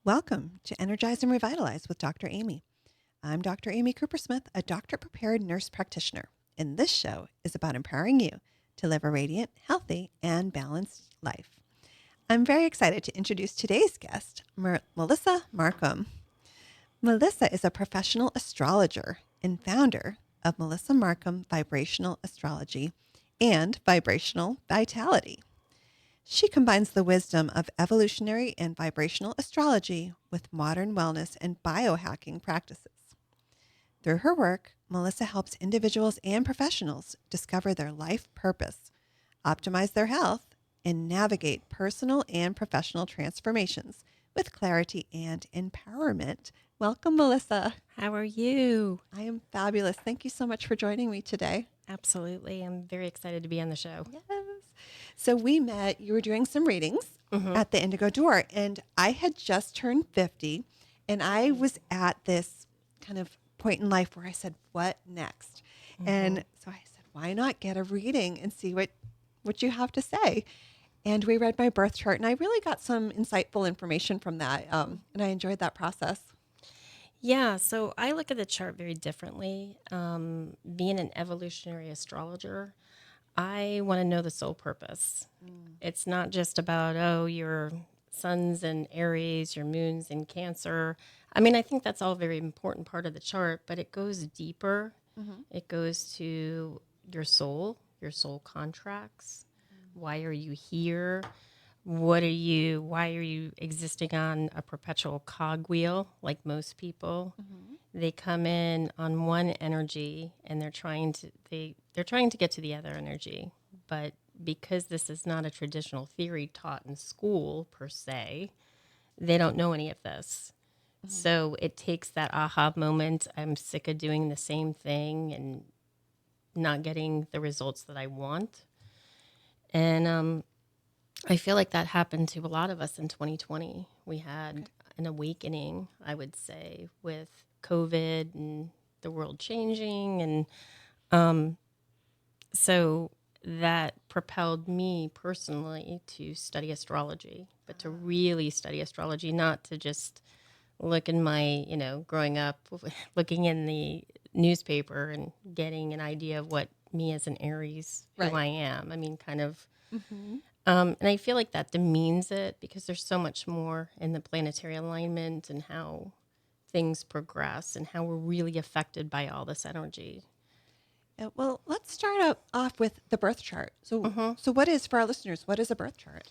Welcome to Energize and Revitalize with Dr. Amy. I'm Dr. Amy Coopersmith, a doctor-prepared nurse practitioner, and this show is about empowering you to live a radiant, healthy, and balanced life. I'm very excited to introduce today's guest, Melissa Markham. Melissa is a professional astrologer and founder of Melissa Markham Vibrational Astrology and Vibrational Vitality. She combines the wisdom of evolutionary and vibrational astrology with modern wellness and biohacking practices. Through her work, Melissa helps individuals and professionals discover their life purpose, optimize their health, and navigate personal and professional transformations with clarity and empowerment. Welcome, Melissa. How are you? I am fabulous. Thank you so much for joining me today. Absolutely. I'm very excited to be on the show. Yes. So we met, you were doing some readings at the Indigo Door, and I had just turned 50, and I was at this kind of point in life where I said, what next? And so I said, why not get a reading and see what you have to say? And we read my birth chart, and I really got some insightful information from that, and I enjoyed that process. Yeah, so I look at the chart very differently. Being an evolutionary astrologer, I want to know the soul purpose. It's not just about, oh, your sun's in Aries, your moon's in Cancer. I mean, I think that's all a very important part of the chart, but it goes deeper. It goes to your soul contracts. Why are you here? Why are you existing on a perpetual cogwheel like most people? They come in on one energy and they're trying to get to the other energy. But because this is not a traditional theory taught in school per se, they don't know any of this. So it takes that aha moment. I'm sick of doing the same thing and not getting the results that I want. And I feel like that happened to a lot of us in 2020. We had an awakening, I would say, with COVID and the world changing. And so that propelled me personally to study astrology, but to really study astrology, not to just look in my, growing up, looking in the newspaper and getting an idea of what me as an Aries, who I am. I mean, kind of. And I feel like that demeans it because there's so much more in the planetary alignment and how things progress and how we're really affected by all this energy. Well, let's start off with the birth chart. So what is, for our listeners, what is a birth chart?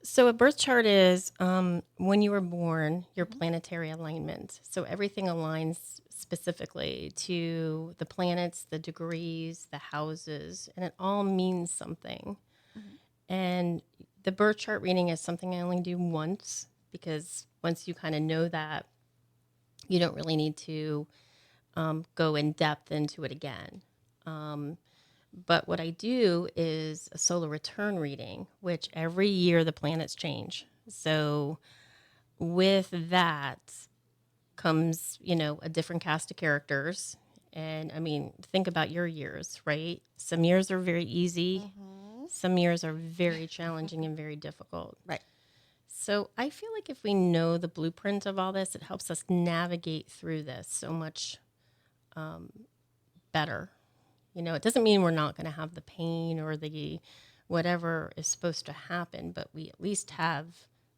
So a birth chart is when you were born, your planetary alignment. So everything aligns specifically to the planets, the degrees, the houses, and it all means something. And the birth chart reading is something I only do once because once you kind of know that, you don't really need to go in depth into it again. But what I do is a solar return reading, which every year the planets change. So with that comes, a different cast of characters. And I mean, think about your years, right? Some years are very easy. Some years are very challenging and very difficult. Right. So I feel like if we know the blueprint of all this, it helps us navigate through this so much better. It doesn't mean we're not going to have the pain or the whatever is supposed to happen, but we at least have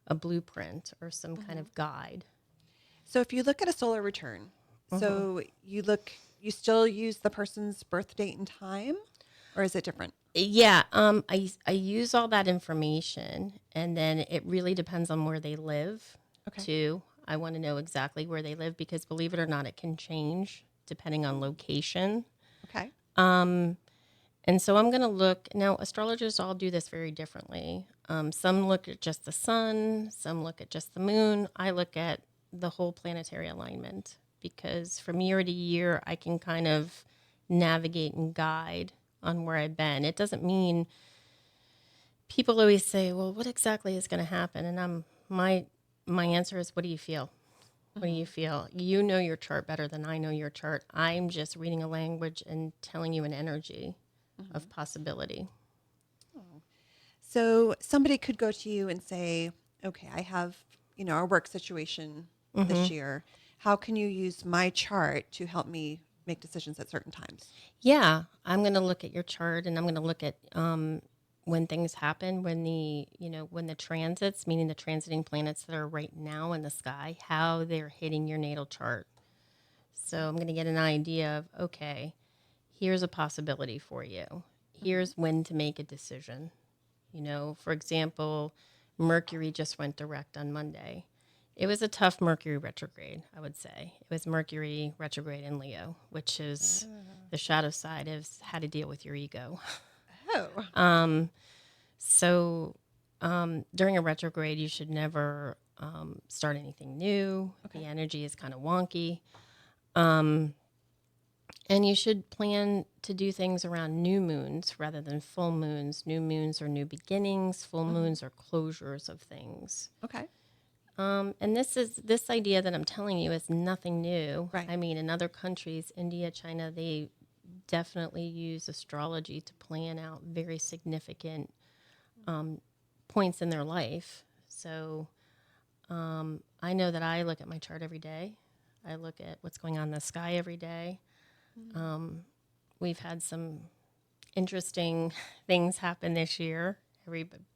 a blueprint or some kind of guide. So if you look at a solar return, so you still use the person's birth date and time, or is it different? Yeah, I use all that information, and then it really depends on where they live, too. I want to know exactly where they live because, believe it or not, it can change depending on location. Okay. And so I'm going to look, now astrologers all do this very differently. Some look at just the sun, some look at just the moon. I look at the whole planetary alignment because from year to year, I can kind of navigate and guide on where I've been. It doesn't mean people always say, well, what exactly is going to happen? And my answer is, what do you feel? What do you feel? You know your chart better than I know your chart. I'm just reading a language and telling you an energy of possibility. So somebody could go to you and say, okay, I have our work situation Mm-hmm. this year, how can you use my chart to help me make decisions at certain times? Yeah, I'm going to look at your chart, and I'm going to look at when things happen, when the transits, meaning the transiting planets that are right now in the sky, how they're hitting your natal chart. So I'm going to get an idea of, okay, here's a possibility for you. Here's when to make a decision. For example, Mercury just went direct on Monday. It was a tough Mercury retrograde, I would say. It was Mercury retrograde in Leo, which is the shadow side of how to deal with your ego. Oh, So during a retrograde, you should never start anything new. okay. The energy is kind of wonky. And you should plan to do things around new moons rather than full moons. New moons are new beginnings. Full moons are closures of things. Okay. And this idea that I'm telling you is nothing new. Right. I mean, in other countries, India, China, they definitely use astrology to plan out very significant points in their life. So I know that I look at my chart every day. I look at what's going on in the sky every day. We've had some interesting things happen this year.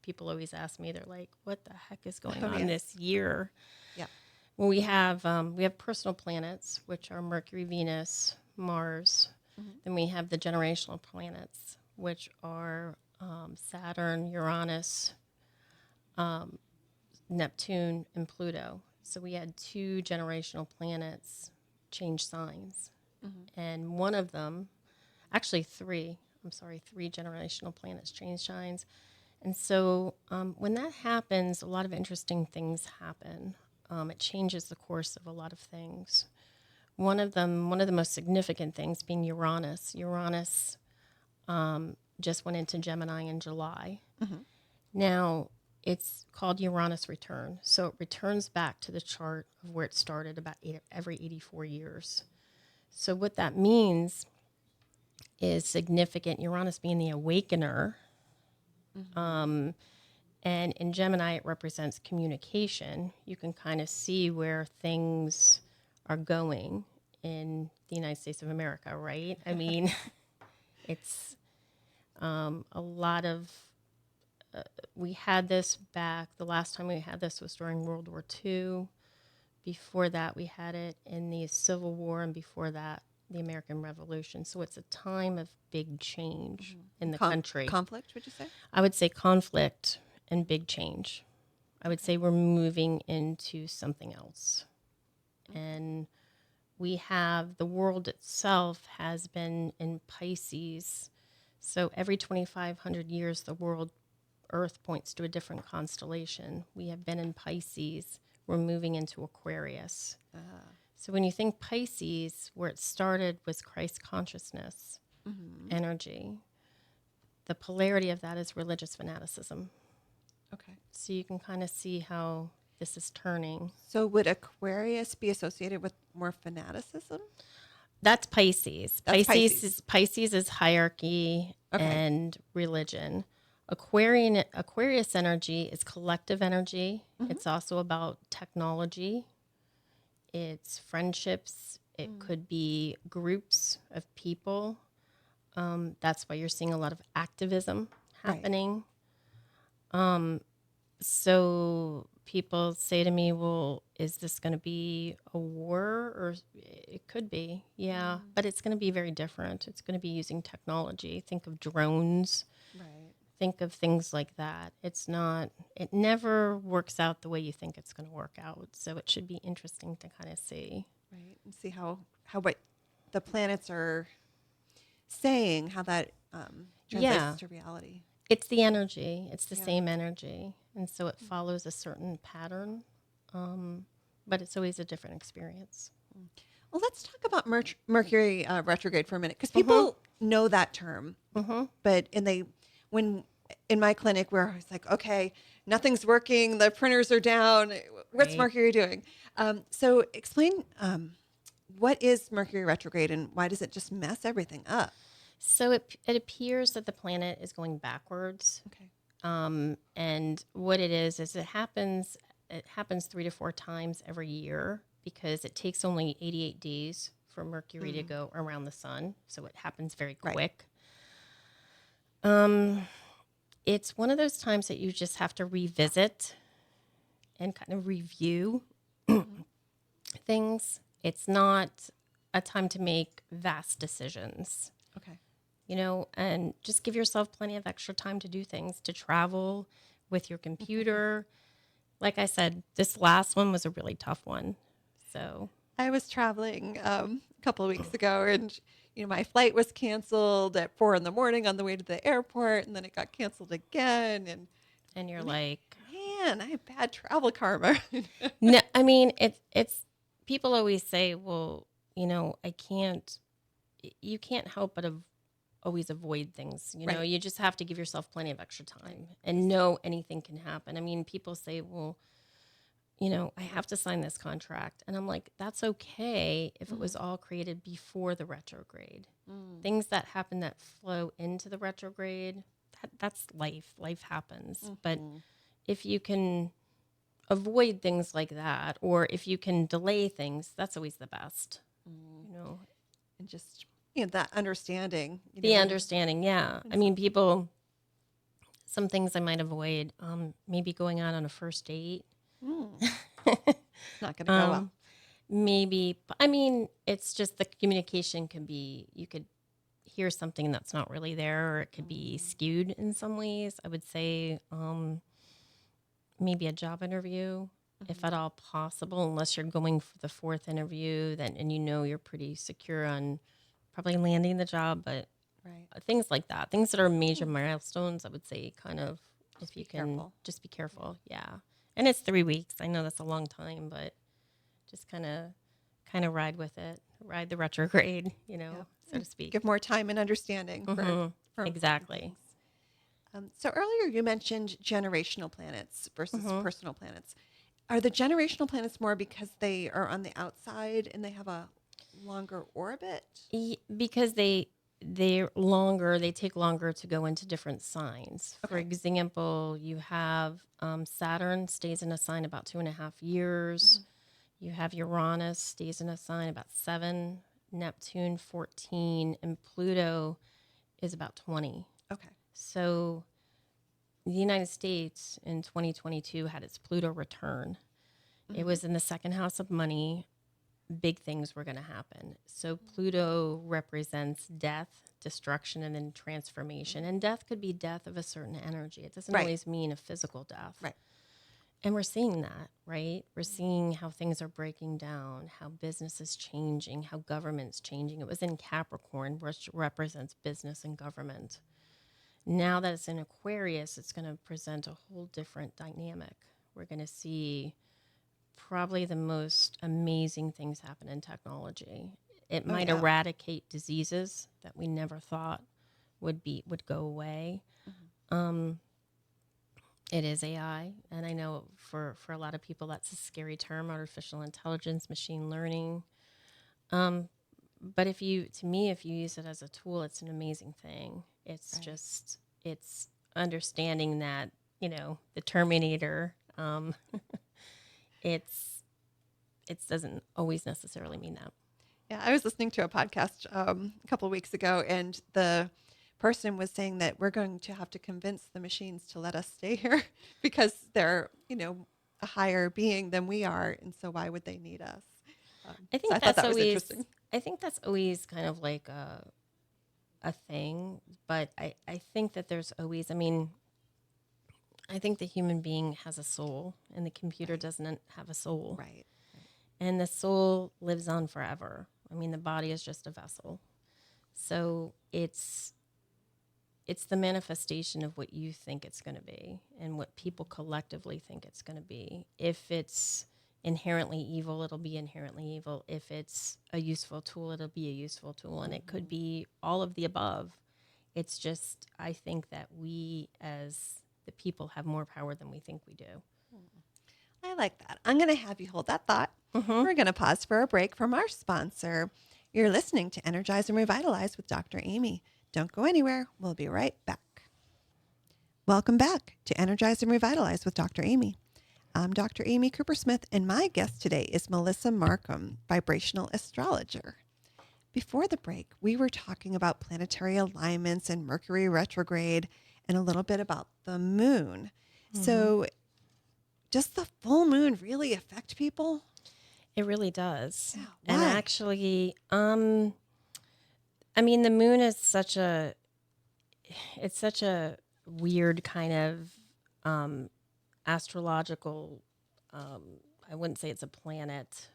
People always ask me, they're like, "What the heck is going on Yes. this year?" Yeah. Well, we have personal planets, which are Mercury, Venus, Mars. Then we have the generational planets, which are Saturn, Uranus, Neptune, and Pluto. So we had 2 generational planets change signs, and one of them, actually 3. I'm sorry, 3 generational planets change signs. And so when that happens, a lot of interesting things happen. It changes the course of a lot of things. One of the most significant things being Uranus. Uranus just went into Gemini in July. Now, it's called Uranus return. So it returns back to the chart of where it started about every 84 years. So what that means is significant. Uranus being the awakener. And in Gemini, it represents communication. You can kind of see where things are going in the United States of America, right? I mean, it's a lot of. We had this back. The last time we had this was during World War II. Before that, we had it in the Civil War, and before that, the American Revolution. So it's a time of big change in the country. Conflict, would you say? I would say conflict and big change. I would say we're moving into something else. And we have the world itself has been in Pisces. So every 2,500 years, the world Earth points to a different constellation. We have been in Pisces. We're moving into Aquarius. So when you think Pisces, where it started was Christ consciousness energy. The polarity of that is religious fanaticism. Okay. So you can kind of see how this is turning. So would Aquarius be associated with more fanaticism? That's Pisces. That's Pisces. Pisces is hierarchy and religion. Aquarius energy is collective energy. It's also about technology. It's friendships. It could be groups of people. That's why you're seeing a lot of activism happening. So people say to me, well, is this going to be a war? Or it could be, yeah. But it's going to be very different. It's going to be using technology. Think of drones. Right. Think of things like that. It never works out the way you think it's going to work out. So it should be interesting to kind of see. Right. And see how what the planets are saying, how that translates to reality. It's the energy. It's the same energy. And so it follows a certain pattern. But it's always a different experience. Well, let's talk about Mercury retrograde for a minute, because people know that term. But when in my clinic, where I was like, okay, nothing's working, the printers are down. What's Mercury doing? So explain what is Mercury retrograde and why does it just mess everything up? So it appears that the planet is going backwards. Okay. And what it is it happens it happens 3 to 4 times every year because it takes only 88 days for Mercury to go around the sun. So it happens very quick. It's one of those times that you just have to revisit and kind of review things. It's not a time to make vast decisions. Okay. And just give yourself plenty of extra time to do things, to travel with your computer. Like I said, this last one was a really tough one. So I was traveling a couple of weeks ago, and my flight was canceled at 4 a.m. on the way to the airport, and then it got canceled again. and you're like, Man, I have bad travel karma. no, I mean, it's people always say, well, you can't help but always avoid things. Right. You just have to give yourself plenty of extra time and know anything can happen. I mean, people say, well, I have to sign this contract. And I'm like, that's okay if it was all created before the retrograde. Things that happen that flow into the retrograde, that's life. Life happens. But if you can avoid things like that, or if you can delay things, that's always the best. And just that understanding. The understanding, yeah. I mean, some things I might avoid, maybe going out on a first date. It's not going to go well. Maybe, I mean, it's just the communication can be, you could hear something that's not really there, or it could be skewed in some ways. I would say maybe a job interview, if at all possible, unless you're going for the fourth interview, and you're pretty secure on probably landing the job, but things like that, things that are major milestones, I would say kind of, if you can careful. Just be careful. Yeah. And it's 3 weeks. I know that's a long time, but just kind of ride with it, ride the retrograde, so to speak. Give more time and understanding for Exactly. So earlier you mentioned generational planets versus personal planets. Are the generational planets more because they are on the outside and they have a longer orbit? Because they're longer, they take longer to go into different signs. For example, you have Saturn stays in a sign about 2.5 years. You have Uranus stays in a sign about 7, Neptune 14, and Pluto is about 20. Okay. So the United States in 2022 had its Pluto return. It was in the second house of money. Big things were going to happen. So Pluto represents death, destruction, and then transformation. And death could be death of a certain energy. It doesn't always mean a physical death. Right. And we're seeing that, right? We're seeing how things are breaking down, how business is changing, how government's changing. It was in Capricorn, which represents business and government. Now that it's in Aquarius, it's going to present a whole different dynamic. We're going to see probably the most amazing things happen in technology. It might eradicate diseases that we never thought would go away. It is AI, and I know for a lot of people that's a scary term: artificial intelligence, machine learning. But if you use it as a tool, it's an amazing thing. It's just it's understanding that the Terminator. It doesn't always necessarily mean that. Yeah, I was listening to a podcast a couple of weeks ago, and the person was saying that we're going to have to convince the machines to let us stay here because they're, a higher being than we are, and so why would they need us? I think so that's that always was interesting. I think that's always kind of like a thing, but I think that there's always. I mean, I think the human being has a soul, and the computer doesn't have a soul. Right. And the soul lives on forever. I mean, the body is just a vessel. So it's the manifestation of what you think it's going to be and what people collectively think it's going to be. If it's inherently evil, it'll be inherently evil. If it's a useful tool, it'll be a useful tool. And it could be all of the above. It's just, I think that we as the people have more power than we think we do. I like that. I'm going to have you hold that thought. We're going to pause for a break from our sponsor. You're listening to Energize and Revitalize with Dr. Amy. Don't go anywhere. We'll be right back. Welcome back to Energize and Revitalize with Dr. Amy. I'm Dr. Amy Coopersmith, and my guest today is Melissa Markham, vibrational astrologer. Before the break, we were talking about planetary alignments and Mercury retrograde and a little bit about the moon. So, does the full moon really affect people? It really does. Yeah, And why? actually, I mean, the moon is it's such a weird kind of astrological, I wouldn't say it's a planet.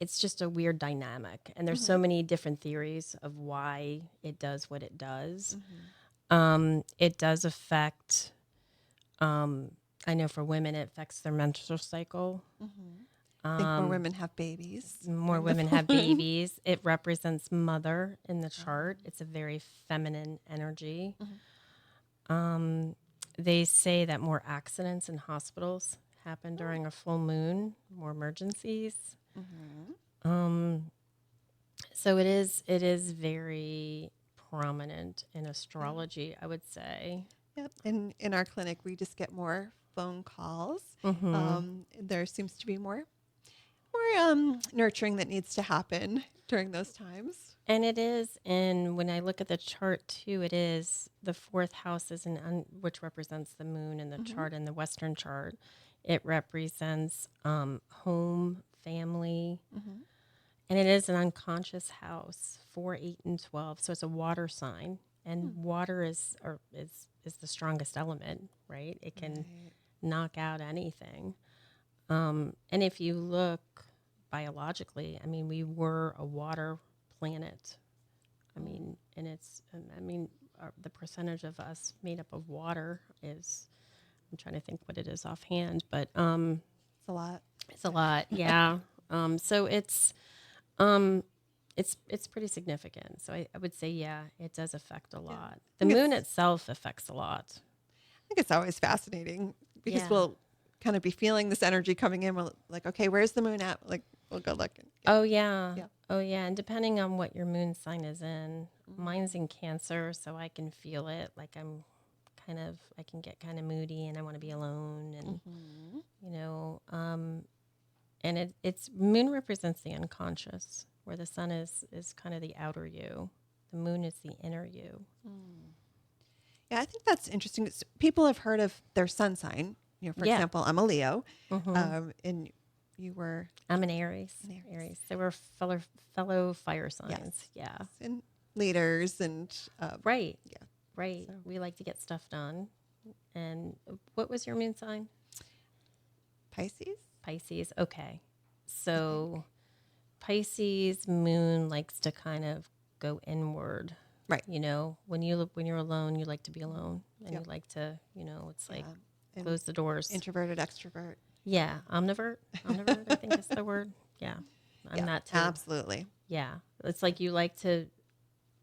It's just a weird dynamic. And there's so many different theories of why it does what it does. It does affect, I know for women, it affects their menstrual cycle. I think more women have babies. More during the women full have moon. babies. It represents mother in the chart. It's a very feminine energy. They say that more accidents in hospitals happen during a full moon, more emergencies. So it is very prominent in astrology, I would say. Yep. In our clinic, we just get more phone calls. There seems to be more nurturing that needs to happen during those times. And it is, and when I look at the chart too, it is the fourth house is which represents the moon in the chart, in the Western chart. It represents home, family, and it is an unconscious house, 4, 8, and 12. So it's a water sign, and water is the strongest element, right? It can knock out anything. And if you look biologically, I mean, we were a water planet. I mean, and the percentage of us made up of water is, I'm trying to think what it is offhand, but It's a lot. it's a lot, yeah. So it's pretty significant. So I would say, yeah, it does affect a lot. The think moon itself affects a lot. I think it's always fascinating because Yeah. we'll kind of be feeling this energy coming in. We're like, okay, where's the moon at? Like, we'll go look. Oh yeah. Yeah. Oh yeah. And depending on what your moon sign is in, mine's in Cancer, so I can feel it. Like I can get kind of moody and I want to be alone, and and it's moon represents the unconscious, where the sun is kind of the outer you. The moon is the inner you. Yeah, I think that's interesting. People have heard of their sun sign. For Yeah. example, I'm a Leo, and you were I'm an Aries. An Aries. They were fellow fire signs. Yeah. in leaders and Right. yeah. Right. So- We like to get stuff done. And what was your moon sign? Pisces. Pisces. Okay. So Pisces moon likes to kind of go inward. Right. When you're alone, you like to be alone, and Yep. you like to, it's like And close the doors. introverted, extrovert. Yeah, omnivert. Omnivert, I think is the word. Yeah, I'm Yeah, that too. absolutely. Yeah, it's like you like to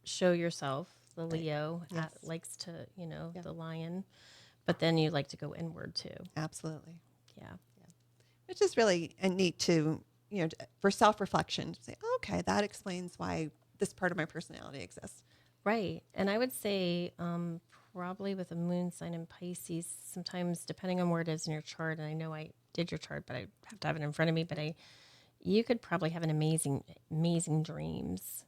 show yourself. The Leo Yes. likes to, the lion, but then you like to go inward too. Absolutely. Yeah. Which is really neat to, for self-reflection, to say, oh, okay, that explains why this part of my personality exists. Right. And I would say probably with a moon sign in Pisces, sometimes depending on where it is in your chart, and I know I did your chart, but I have to have it in front of me, but you could probably have an amazing dreams.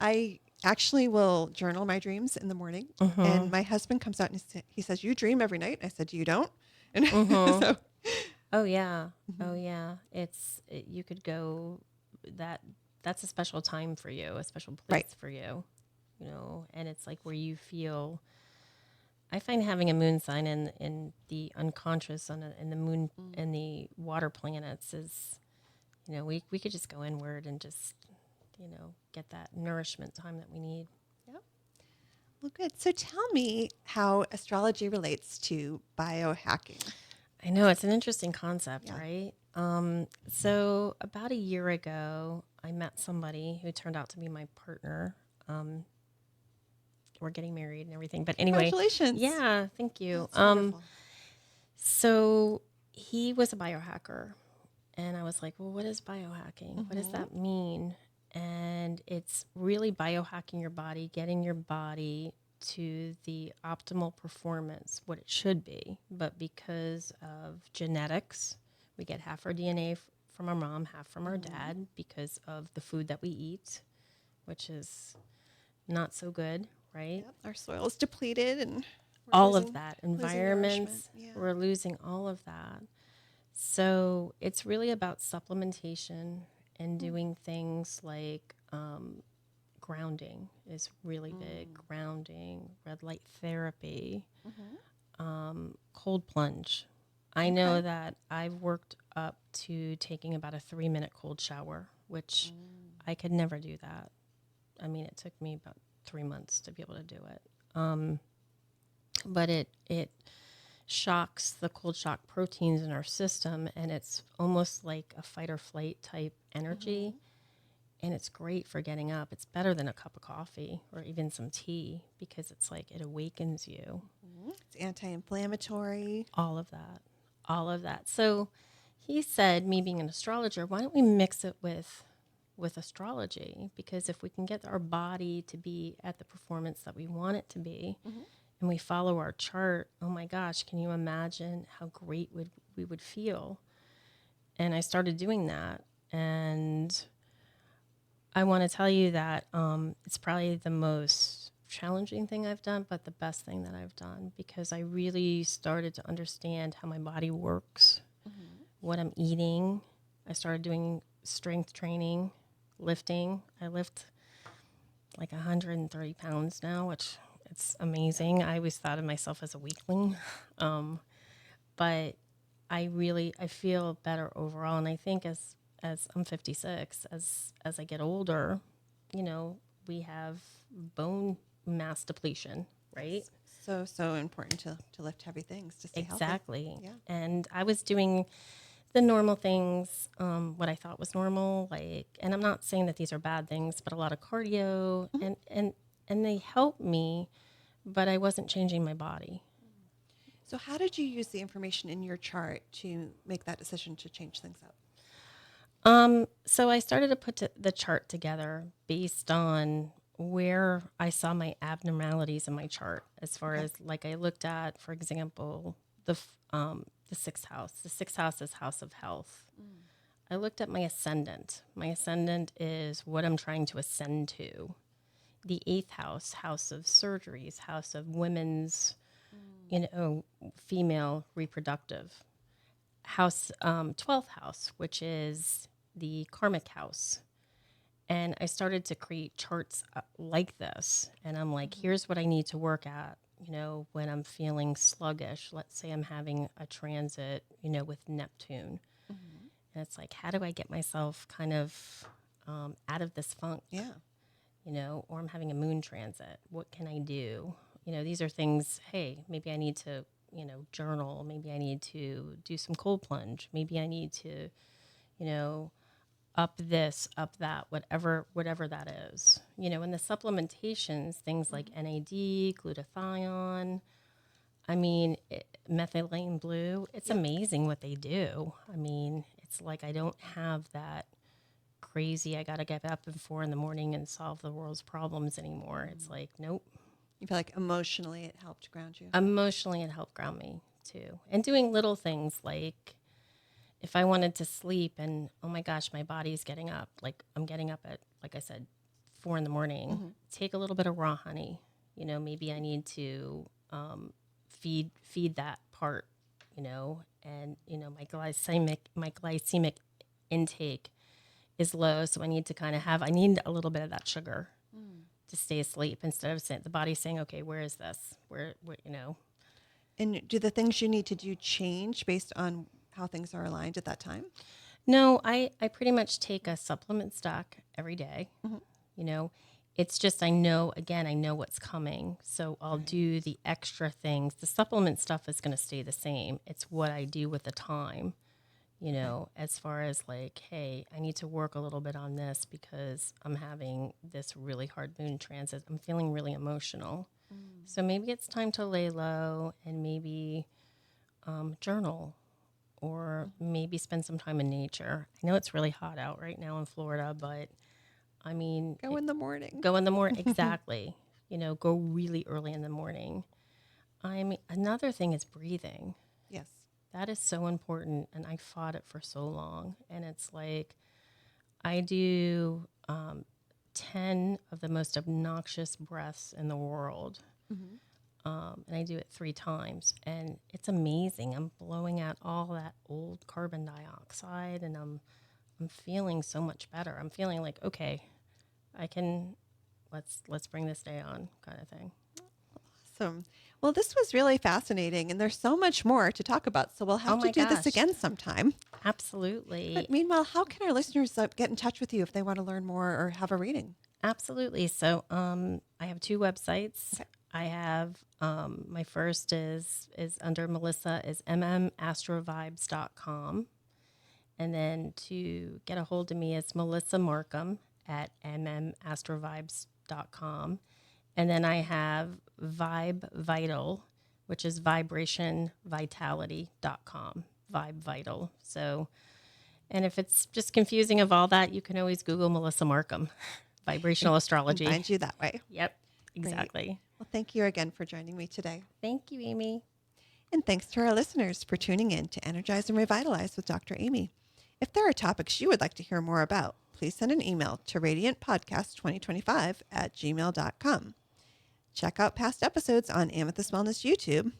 I actually will journal my dreams in the morning, and my husband comes out and he says, you dream every night. I said, you don't? And so, Oh yeah. Oh yeah. You could go that's a special time for you, a special place Right. for you, and it's like where you feel, I find having a moon sign in the unconscious in the moon and the water planets is, we could just go inward and just, get that nourishment time that we need. Yep. Well, good. So tell me how astrology relates to biohacking. I know it's an interesting concept, Yeah. right? So about a year ago, I met somebody who turned out to be my partner. We're getting married and everything, but anyway, Congratulations. yeah, thank you. That's wonderful. So he was a biohacker, and I was like, well, what is biohacking? What does that mean? And it's really biohacking your body, getting your body to the optimal performance, what it should be. But because of genetics, we get half our DNA from our mom, half from our dad, because of the food that we eat, which is not so good, right? Yep. Our soil is depleted and we're All of losing, that, losing nourishment. environments, Yeah. we're losing all of that. So it's really about supplementation and doing things like grounding is really big. Grounding, red light therapy, cold plunge. I know Okay. that I've worked up to taking about a 3-minute cold shower, which I could never do that. I mean, it took me about 3 months to be able to do it. But it shocks the cold shock proteins in our system, and it's almost like a fight or flight type energy. And it's great for getting up. It's better than a cup of coffee or even some tea because it's like it awakens you. It's anti-inflammatory. All of that. All of that. So he said, me being an astrologer, why don't we mix it with astrology? Because if we can get our body to be at the performance that we want it to be, and we follow our chart, oh my gosh, can you imagine how great we would feel? And I started doing that. And I want to tell you that it's probably the most challenging thing I've done, but the best thing that I've done, because I really started to understand how my body works, what I'm eating. I started doing strength training, lifting. I lift like 130 pounds now, which it's amazing. I always thought of myself as a weakling. But I feel better overall. And I think as I'm 56, as I get older, we have bone mass depletion, right? So important to lift heavy things to stay healthy. Exactly. Yeah. And I was doing the normal things, what I thought was normal, and I'm not saying that these are bad things, but a lot of cardio, and they help me, but I wasn't changing my body. So how did you use the information in your chart to make that decision to change things up? So I started to put the chart together based on where I saw my abnormalities in my chart, as far Okay. as like I looked at, for example, the sixth house. The sixth house is house of health. I looked at my ascendant. My ascendant is what I'm trying to ascend to. The eighth house, house of surgeries, house of women's, female reproductive. House 12th house, which is the karmic house. And I started to create charts like this. And I'm like, here's what I need to work at, when I'm feeling sluggish. Let's say I'm having a transit, with Neptune. And it's like, how do I get myself kind of out of this funk? Yeah. Or I'm having a moon transit. What can I do? These are things, hey, maybe I need to, journal. Maybe I need to do some cold plunge. Maybe I need to, up this, up that, whatever that is. And the supplementations, things like NAD, glutathione, methylene blue, it's Yep. amazing what they do. It's like I don't have that crazy, I got to get up at 4 a.m. and solve the world's problems anymore. It's like, nope. You feel like emotionally it helped ground you? Emotionally, it helped ground me too. And doing little things like if I wanted to sleep and, oh my gosh, my body's getting up, like I'm getting up at, like I said, 4 a.m, take a little bit of raw honey. Maybe I need to feed that part, and, my glycemic intake is low. So I need to I need a little bit of that sugar to stay asleep instead of the body saying, okay, where is this? Where. And do the things you need to do change based on how things are aligned at that time? No, I pretty much take a supplement stock every day. It's just, I know what's coming. So I'll do the extra things. The supplement stuff is going to stay the same. It's what I do with the time, as far as like, hey, I need to work a little bit on this because I'm having this really hard moon transit. I'm feeling really emotional. So maybe it's time to lay low and maybe journal, or maybe spend some time in nature. I know it's really hot out right now in Florida, but Go in the morning. go in the morning. Exactly. go really early in the morning. I mean, another thing is breathing. Yes. That is so important. And I fought it for so long. And it's like I do 10 of the most obnoxious breaths in the world. And I do it 3 times. And it's amazing. I'm blowing out all that old carbon dioxide, and I'm feeling so much better. I'm feeling like, okay, I can, let's bring this day on, kind of thing. Awesome. Well, this was really fascinating, and there's so much more to talk about. So we'll have Oh to my do this gosh. again sometime. Absolutely. But meanwhile, how can our listeners get in touch with you if they want to learn more or have a reading? Absolutely. So I have 2 websites. Okay. I have my first is under Melissa is mmastrovibes.com. And then to get a hold of me is Melissa Markham at mmastrovibes.com. And then I have Vibe Vital, which is vibrationvitality.com. Vibe Vital. So, and if it's just confusing of all that, you can always Google Melissa Markham, vibrational astrology. Find you that way. Yep, exactly. Great. Well, thank you again for joining me today. Thank you, Amy. And thanks to our listeners for tuning in to Energize and Revitalize with Dr. Amy. If there are topics you would like to hear more about, please send an email to radiantpodcast2025@gmail.com. Check out past episodes on Amethyst Wellness YouTube.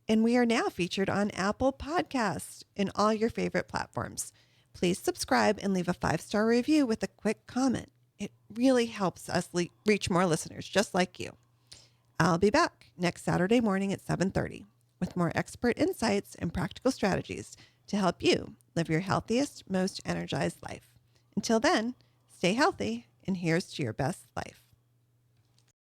And we are now featured on Apple Podcasts and all your favorite platforms. Please subscribe and leave a 5-star review with a quick comment. It really helps us reach more listeners just like you. I'll be back next Saturday morning at 7:30 with more expert insights and practical strategies to help you live your healthiest, most energized life. Until then, stay healthy, and here's to your best life.